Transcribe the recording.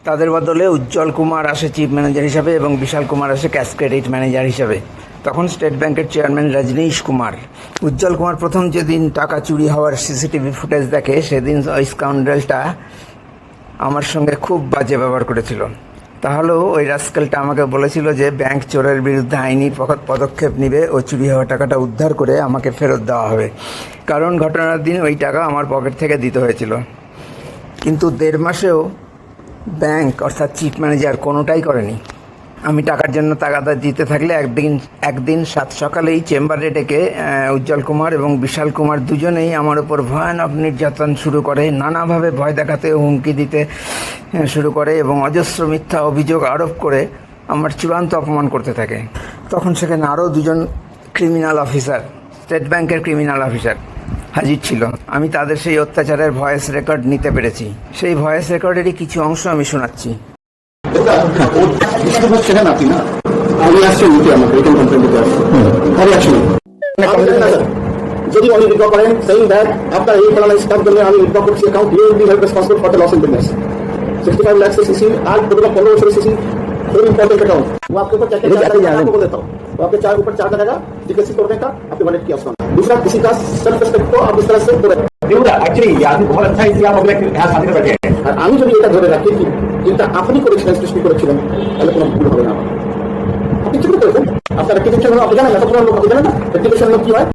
তাদের বদলে উজ্জ্বল কুমার আসে চিফ ম্যানেজার হিসাবে এবং বিশাল কুমার আসে ক্যাশ ক্রেডিট ম্যানেজার হিসাবে। তখন স্টেট ব্যাংকের চেয়ারম্যান রজনীশ কুমার। উজ্জ্বল কুমার প্রথম যেদিন টাকা চুরি হওয়ার সিসিটিভি ফুটেজ দেখে সেদিন ওই স্কাউন্ডারটা আমার সঙ্গে খুব বাজে ব্যবহার করেছিল। তাহলেও ওই রাস্কেলটা আমাকে বলেছিল যে ব্যাংক চোরের বিরুদ্ধে আইনি পদক্ষেপ নেবে ও চুরি হওয়া টাকাটা উদ্ধার করে আমাকে ফেরত দেওয়া হবে, কারণ ঘটনার দিন ওই টাকা আমার পকেট থেকে দিতে হয়েছিল। কিন্তু 1.5 মাসেও ব্যাংক অর্থাৎ চিফ ম্যানেজার কোনোটাই করেনি। আমি টাকার জন্য তাগাদা দিতে থাকলে একদিন 7 সকালেই চেম্বারে ডেকে উজ্জ্বল কুমার এবং বিশাল কুমার দুজনেই আমার ওপর ভয়ানক নির্যাতন শুরু করে, নানাভাবে ভয় দেখাতে হুমকি দিতে শুরু করে এবং অজস্র মিথ্যা অভিযোগ আরোপ করে আমার চূড়ান্ত অপমান করতে থাকে। তখন সেখানে আরও 2জন ক্রিমিনাল অফিসার, স্টেট ব্যাংকের ক্রিমিনাল অফিসার হাজির ছিল। আমি তাদের সেই অত্যাচারের ভয়েস রেকর্ড নিতে পেরেছি। সেই ভয়েস রেকর্ডেরই কিছু অংশ আমি শোনাচ্ছি। যদি উনি উইথড্র করেন সেইং দ্যাট আপনার এই ফলানা স্টাফ জন্য আমি উইথড্র করছি account you will be held responsible for the loss in business 65 lakh से सीसी आज टोटल 15 वर्ष सीसी वेरी इंपॉर्टेंट अकाउंट वो आपके ऊपर क्या आपको बोल देता हूं तो आपके चार ऊपर 4 का रहेगा डिकेसी करने का आपके वॉलेट की ऑप्शन दूसरा किसी का सेल्फ रेस्पेक्ट को आप इस तरह से बोले एक्चुअली ये आदमी बहुत अच्छा है इसलिए आप अगले यहाँ शादी में बैठे हैं আর আমি যদি এটা ধরে রাখি কি যেটা আপনি করেছিলেন সৃষ্টি করেছিলেন তাহলে কোনো ভুল হবে না। আপনি কি করেছেন আপনারা কি কিছু আপনি জানেন না, তো কোনো লোক জানেন না কি হয়।